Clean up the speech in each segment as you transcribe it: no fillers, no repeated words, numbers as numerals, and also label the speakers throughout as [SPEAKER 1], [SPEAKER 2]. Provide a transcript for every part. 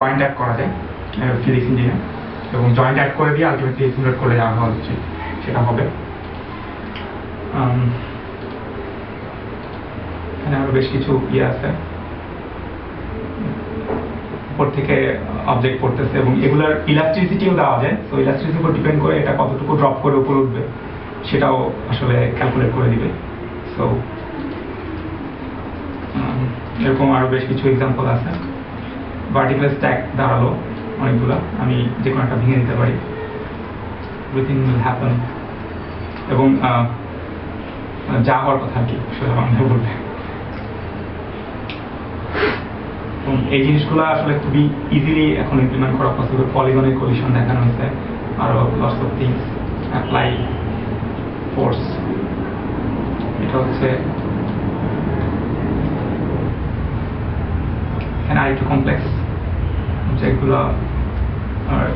[SPEAKER 1] Point add করা যায় physics ইঞ্জিনে, এবং জয়েন্ট অ্যাড করে দিয়ে আলটিমেটলি সিমুলেট করে যা হওয়া উচিত সেটা হবে। এখানে আরো বেশ কিছু ইয়ে আছে, উপর থেকে অবজেক্ট পড়তেছে এবং এগুলার ইলাস্ট্রিসিটিও দেওয়া যায়। তো ইলাস্ট্রিসিটির উপর ডিপেন্ড করে এটা কতটুকু ড্রপ করে উপরে উঠবে সেটাও আসলে ক্যালকুলেট করে দিবে। সো এরকম আরো বেশ কিছু এক্সাম্পল আছে। ভার্টিক্যাল স্ট্যাক দাঁড়ালো অনেকগুলো, আমি যে কোনো একটা ভেঙে দিতে পারি, এভরিথিং উইল হ্যাপেন, এবং যা হওয়ার কথা আর কি সেটা বাংলায় বলবে। এই জিনিসগুলো আসলে খুবই ইজিলি এখন ইমপ্লিমেন্ট করা পসিবল। পলিগনের কলিশন দেখানো হয়েছে, আরো lots of things, apply force, এটা হচ্ছে এখানে আরেকটু কমপ্লেক্স যেগুলো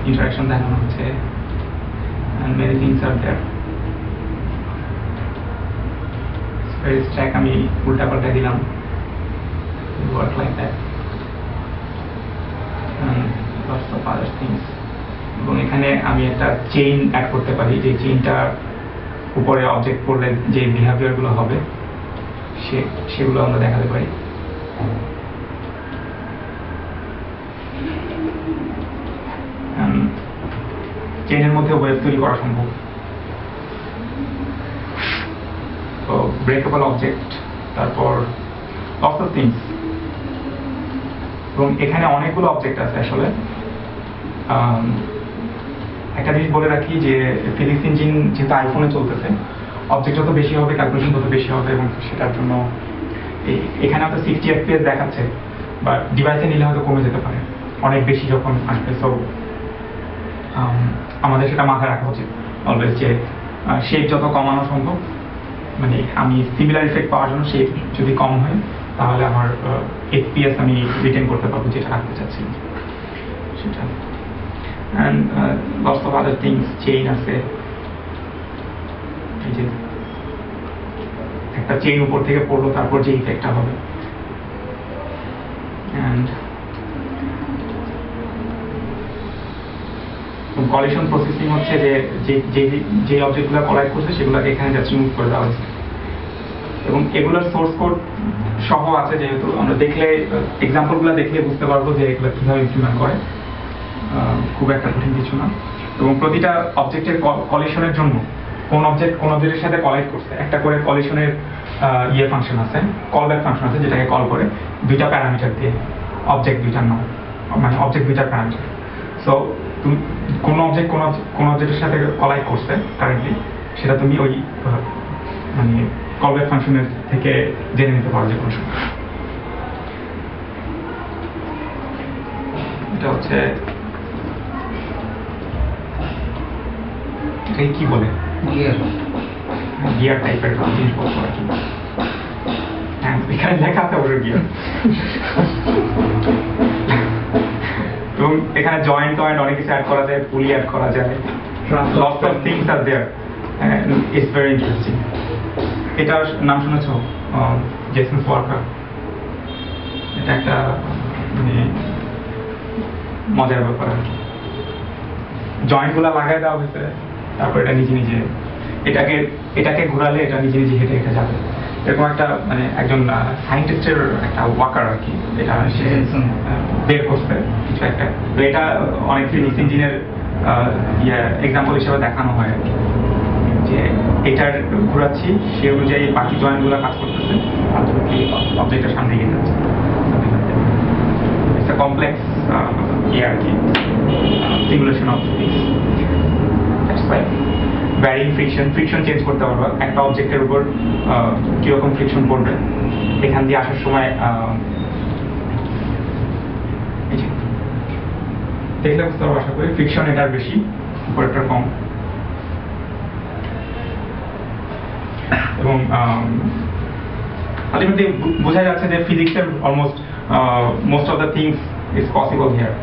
[SPEAKER 1] ইন্টারাকশন দেখানো হচ্ছে, and many things are there. Space stack আমি উল্টা পাল্টা দিলাম, work like that, and lots of other things. এবং এখানে আমি একটা চেইন অ্যাড করতে পারি, যে চেইনটার উপরে অবজেক্ট পড়লে যে বিহেভিয়ার গুলো হবে সেগুলো আমরা দেখাতে পারি। চেইনের মধ্যে ওয়েব তৈরি করা সম্ভব। তো ব্রেকেবল অবজেক্ট, তারপর লটস অফ থিংস, এবং এখানে অনেকগুলো অবজেক্ট আছে আসলে। একটা জিনিস বলে রাখি যে ফিজিক্স ইঞ্জিন যেহেতু আইফোনে চলতেছে, অবজেক্ট যত বেশি হবে ক্যালকুলেশন তত বেশি হবে, এবং সেটার জন্য এখানে হয়তো 60 FPS দেখাচ্ছে, বা ডিভাইসে নিলে হয়তো কমে যেতে পারে অনেক বেশি যখন আসবে। সো আমাদের সেটা মাথায় রাখা উচিত অলওয়েজ, যে শেপ যত কমানো সম্ভব, মানে আমি সিমিলার ইফেক্ট পাওয়ার জন্য শেপ যদি কম হয় তাহলে আমার FPS আমি রিটেন করতে পারবো যেটা রাখতে চাচ্ছি সেটা। And lots of other things, chain আছে, এই যে একটা চেইন উপর থেকে পড়লো তারপর যে ইফেক্টটা হবে। অ্যান্ড কলিশন প্রসেসিং হচ্ছে যে অবজেক্টগুলো কলাইড করছে সেগুলোকে এখানে জাস্ট রিমুভ করে দেওয়া হয়েছে, এবং এগুলোর সোর্স কোড সহ আছে, যেহেতু আমরা দেখলে এক্সাম্পলগুলো দেখলে বুঝতে পারবো যে এগুলো কিভাবে ইমপ্লিমেন্ট করে, খুব একটা কঠিন কিছু না। এবং প্রতিটা অবজেক্টের কলিশনের জন্য কোন অবজেক্টের সাথে কলাইড করছে একটা করে কলিশনের ইয়ে ফাংশন আছে, কলব্যাক ফাংশন আছে, যেটাকে কল করে দুইটা প্যারামিটার দিয়ে, অবজেক্ট দুইটার নাম, মানে অবজেক্ট দুইটার প্যারামিটার। সো তুমি কোন অবজেক্টের সাথে কলাইড করছে কারেন্টলি, সেটা তুমি ওই মানে কলব্যাক ফাংশনের থেকে জেনে নিতে পারো যে কোনো সময়। এটা হচ্ছে এটাকে কি বলে, গিয়ার টাইপের জিনিসপত্র আর কি। হ্যাঁ, এখানে লেখা আছে ওর গিয়ার। এবং এখানে জয়েন্ট অনেক কিছু অ্যাড করা যায়, পুলি অ্যাড করা যায়, lots of things are there, it's very interesting. এটার নাম শুনেছো, জেসন্স ওয়ার্কার? এটা একটা মানে মজার ব্যাপার আর কি। জয়েন্ট গুলা লাগাই দেওয়া হয়েছে, তারপর এটা নিজে এটাকে ঘোরালে এটা নিজে হেঁটে যাবে, এরকম একটা মানে একজন সায়েন্টিস্টের একটা ওয়ার্কার আর কি, এটা সে বের করছে কিছু একটা। তো এটা অনেক ফিজিক্স ইঞ্জিনের এক্সাম্পল হিসেবে দেখানো হয় আর কি, যে এটার ঘোরাচ্ছি সে অনুযায়ী বাকি জয়েন্টগুলো কাজ করতেছে, আলটিমেটলি অবজেক্টের সামনে এগিয়ে যাচ্ছে। ইটস আ কমপ্লেক্স আর কি simulation of physics. That's why varying friction change করতে পারবা, একটা অবজেক্টের উপর কিরকম ফ্রিকশন পড়বে এখান দিয়ে আসার সময় দেখলে বুঝতে পারবো আশা করি। ফ্রিকশন এটার বেশি, উপরেরটা কম, এবং আলটিমেটলি বোঝা যাচ্ছে যে ফিজিক্সের almost most of the things is possible here.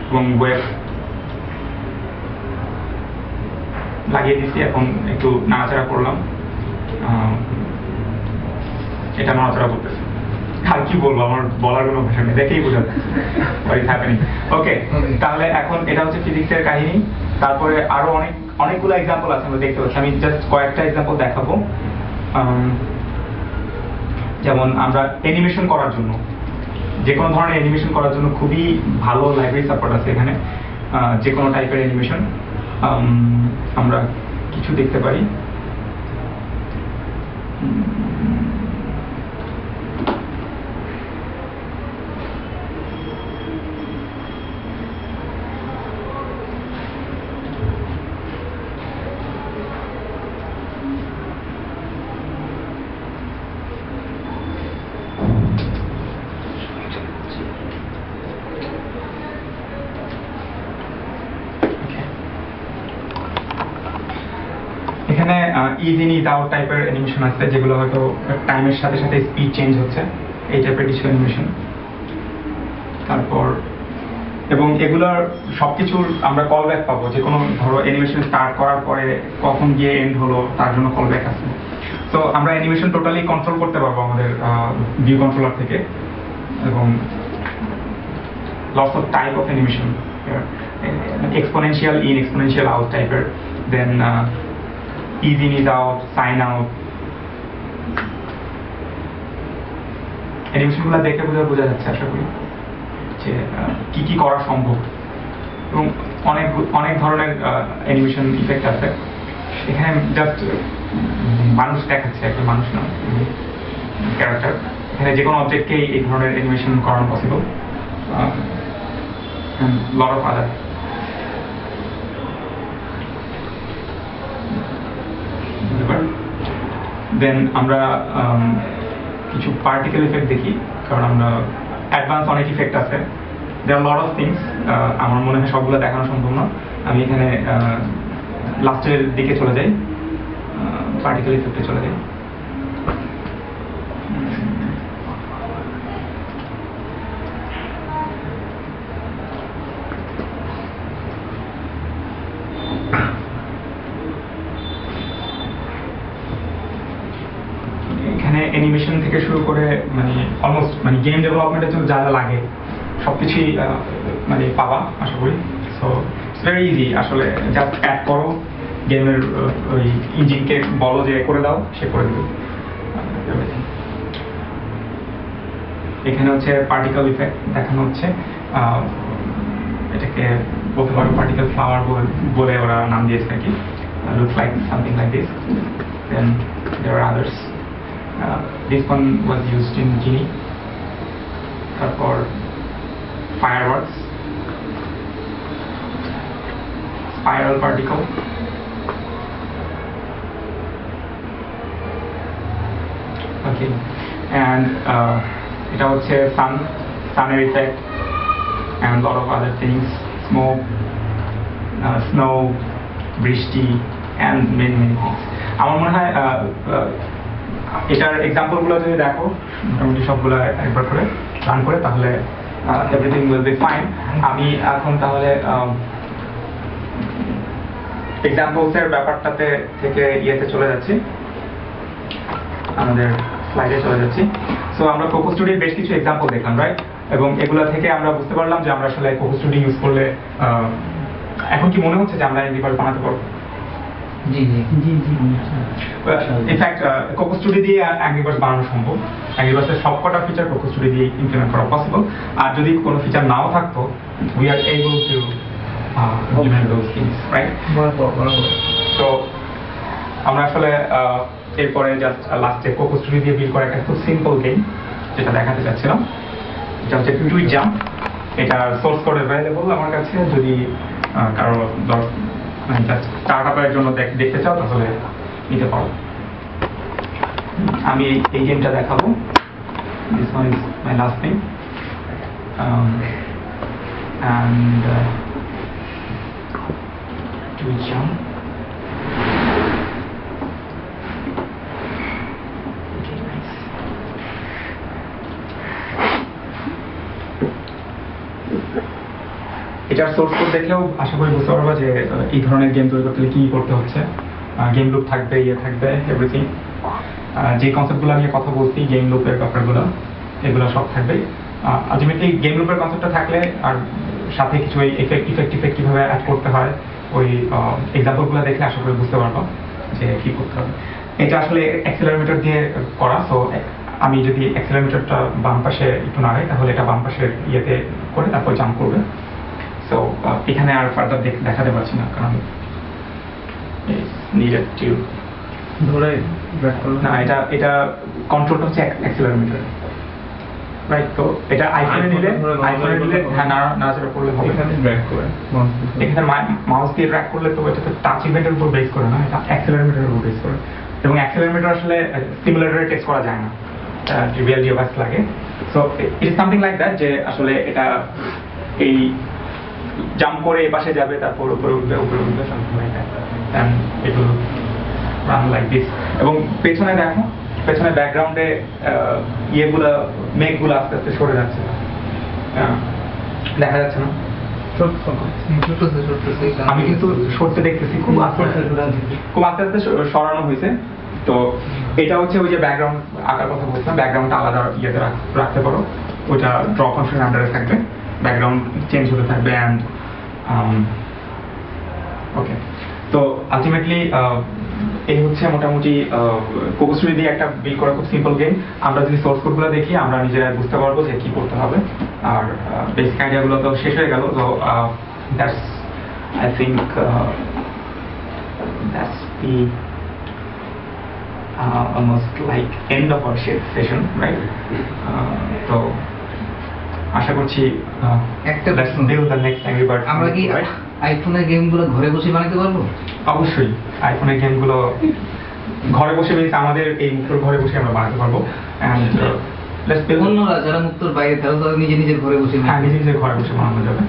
[SPEAKER 1] এবং ওয়েব লাগিয়ে দিচ্ছি, এখন একটু নাড়াচাড়া করলাম, এটা নড়াচড়া করতেছে। কি বলবো, আমার বলার কোনো ভাষা নেই, দেখেই বোঝা যাচ্ছে what is happening. Okay, তাহলে এখন এটা হচ্ছে ফিজিক্সের কাহিনী। তারপরে আরো অনেকগুলো এক্সাম্পল আছে আমরা দেখতে পাচ্ছি, আমি জাস্ট কয়েকটা এক্সাম্পল দেখাবো। যেমন আমরা অ্যানিমেশন করার জন্য, যে কোনো ধরনের অ্যানিমেশন করার জন্য খুবই ভালো লাইব্রেরি সাপোর্ট আছে এখানে, যে কোনো টাইপের অ্যানিমেশন আমরা কিছু দেখতে পারি। এখানে ইজ ইন ইজ আউট টাইপের অ্যানিমেশন আছে, যেগুলো হয়তো টাইমের সাথে সাথে স্পিড চেঞ্জ হচ্ছে, এই টাইপের কিছু অ্যানিমেশন। তারপর এবং এগুলোর সবকিছুর আমরা কল ব্যাক পাবো, যে কোনো ধরো অ্যানিমেশন স্টার্ট করার পরে কখন গিয়ে এন্ড হলো তার জন্য কল ব্যাক আছে। তো আমরা অ্যানিমেশন টোটালি কন্ট্রোল করতে পারবো আমাদের ভিউ কন্ট্রোলার থেকে। এবং lots of type of animation, exponential in, exponential out টাইপের, then ease in ease out, sine out. অ্যানিমেশনগুলো দেখে বোঝা যাচ্ছে আশা করি যে কি কি করা সম্ভব। এবং অনেক ধরনের অ্যানিমেশন ইফেক্ট আছে এখানে। জাস্ট মানুষ দেখাচ্ছে, একটা মানুষ না, ক্যারেক্টার। এখানে যে কোনো অবজেক্টকেই এই ধরনের অ্যানিমেশন করানো পসিবল। Lot of other. দেন আমরা কিছু পার্টিকেল ইফেক্ট দেখি, কারণ আমরা অ্যাডভান্স অনেক ইফেক্ট আছে। দেয়ার লট অফ থিংস, আমার মনে হয় সবগুলো দেখানো সম্ভব না। আমি এখানে লাস্টের দিকে চলে যাই, পার্টিকেল ইফেক্টে চলে যাই। অ্যানিমেশন থেকে শুরু করে মানে অলমোস্ট মানে গেম ডেভেলপমেন্টের জন্য যা যা লাগে সবকিছুই মানে পাবা আশা করি। সো ইটস ভেরি ইজি, আসলে জাস্ট অ্যাড করো, গেমের ওই ইঞ্জিনকে বলো যে করে দাও, সে করে দেবে। এখানে হচ্ছে পার্টিকেল ইফেক্ট দেখানো হচ্ছে, এটাকে বলতে পারো পার্টিকেল ফ্লাওয়ার বলে ওরা নাম দিয়েছে নাকি। Looks like something like this. Then there are others. This one was used in Genie. তারপর fireworks, spiral particle, okay, and এটা হচ্ছে sun effect and lot of other things, smoke, snow, বৃষ্টি and many things. আমার মনে হয় এটার এক্সাম্পলগুলো যদি দেখো মোটামুটি সবগুলো একবার করে রান করে, তাহলে এভরিথিং উইল বি ফাইন। আমি এখন তাহলে এক্সাম্পলসের ব্যাপারটাতে থেকে ইয়েতে চলে যাচ্ছি, আমাদের স্লাইডে চলে যাচ্ছি। সো আমরা কোকো স্টুডিওর বেশ কিছু এক্সাম্পল দেখলাম, রাইট? এবং এগুলো থেকে আমরা বুঝতে পারলাম যে আমরা আসলে কোকো স্টুডিও ইউজ করলে এখন কি মনে হচ্ছে যে আমরা অ্যাংরি বার্ড বানাতে পারবো? ইনফ্যাক্ট কোকো স্টুডিও দিয়ে অ্যাংরি বার্ডস বানানো সম্ভব। অ্যাংরি বার্ডসের সবকটা ফিচার কোকো স্টুডিও দিয়ে ইমপ্লিমেন্ট করা পসিবল। আর যদি কোনো ফিচার নাও থাকতো, we are able to implement those things, right? তো আমরা আসলে এরপরে জাস্ট লাস্টে কোকো স্টুডিও দিয়ে বিল্ড করা একটা খুব সিম্পল গেম যেটা দেখাতে চাচ্ছিলাম, এটা হচ্ছে টুইট জাম্প। এটার সোর্স কোড অ্যাভেলেবল আমার কাছে, যদি কারো মানে জাস্ট স্টার্টআপের জন্য দেখতে চাও তাহলে নিতে পারো। আমি এই গেমটা দেখাবো। This one is my last thing, and tweet jump. এটার সোর্স কোড দেখলেও আশা করি বুঝতে পারবো যে এই ধরনের গেম তৈরি করতে কি করতে হচ্ছে। গেম লুপ থাকবে, ইয়ে থাকবে, এভরিথিং। যে কনসেপ্টগুলো নিয়ে কথা বলছি, গেম লুপের ব্যাপারগুলো, এগুলো সব থাকবে। আলটিমেটলি গেম লুপের কনসেপ্টটা থাকলে আর সাথে কিছু ওই ইফেক্ট কিভাবে অ্যাড করতে হয় ওই এক্সাম্পলগুলো দেখলে আশা করি বুঝতে পারবো যে কি করতে হবে। এটা আসলে অ্যাক্সেলারোমিটার দিয়ে করা, সো আমি যদি অ্যাক্সেলারোমিটারটা বাম পাশে একটু নাড়াই তাহলে এটা বাম পাশের ইয়েতে করে তারপর জাম্প করবে। সো এখানে আর ফার্দার দেখাতে পারছি না কারণ নিডেড টু
[SPEAKER 2] ধরে
[SPEAKER 1] না, এটা কন্ট্রোলটা হচ্ছে অ্যাক্সেলারোমিটার, রাইট? তো এটা আইফোনে নিলে হ্যাঁ নাড়াচাড়া করলে হবে।
[SPEAKER 2] এখানে ড্র্যাগ করে
[SPEAKER 1] এখানে মাউস দিয়ে ড্র্যাগ করলে তো এটা তো টাচ ইভেন্টের উপর বেস করে না, এটা অ্যাক্সেলারোমিটারের উপর বেস করে। এবং অ্যাক্সেলারোমিটার আসলে সিমুলেটরে টেস্ট করা যায় না, ট্রিভিয়াল ডিভাইস লাগে। So it is something like that, যে আসলে এটা এই জাম্প করে এ পাশে যাবে, তারপর উপরে উঠবে something like that, and it will run like this. এবং পেছনে দেখো, পেছনে ব্যাকগ্রাউন্ডে ইয়েগুলা মেঘগুলো আস্তে আস্তে সরে যাচ্ছে, দেখা যাচ্ছে না? আমি কিন্তু সরতে দেখতেছি, খুব আস্তে আস্তে সরানো হয়েছে। তো এটা হচ্ছে ওই যে ব্যাকগ্রাউন্ড আঁকার কথা বলছিলাম, ব্যাকগ্রাউন্ডটা আলাদা ইয়েতে রাখতে পারো, ওইটা ড্র ফাংশন আন্ডারে থাকবে, ব্যাকগ্রাউন্ড চেঞ্জ হতে থাকবে। অ্যান্ড ওকে, তো আলটিমেটলি এই হচ্ছে মোটামুটি কোকোস্টুরি দিয়ে একটা বিল্ড করা খুব সিম্পল গেম। আমরা যদি সোর্স কোডগুলো দেখি আমরা নিজেরা বুঝতে পারবো যে কি করতে হবে, আর বেসিক আইডিয়াগুলো তো শেষ হয়ে গেল। তো that's I think that's the almost like end of our session, right? তো আশা করছি
[SPEAKER 3] একটা
[SPEAKER 1] let's build the next Angry Birds.
[SPEAKER 3] আমরা কি আইফোনের গেমগুলো ঘরে বসে বানাতে পারবো?
[SPEAKER 1] অবশ্যই আইফোনের গেমগুলো ঘরে বসে মিন্স আমাদের এই মুক্তর ঘরে বসে আমরা বানাতে পারবো। এন্ড লেটস বিল্ড,
[SPEAKER 3] অন্যরা যারা মুক্তর বাইরে তারা নিজে নিজের ঘরে বসে
[SPEAKER 1] নিজে নিজে ঘরে বসে বানানো যাবে।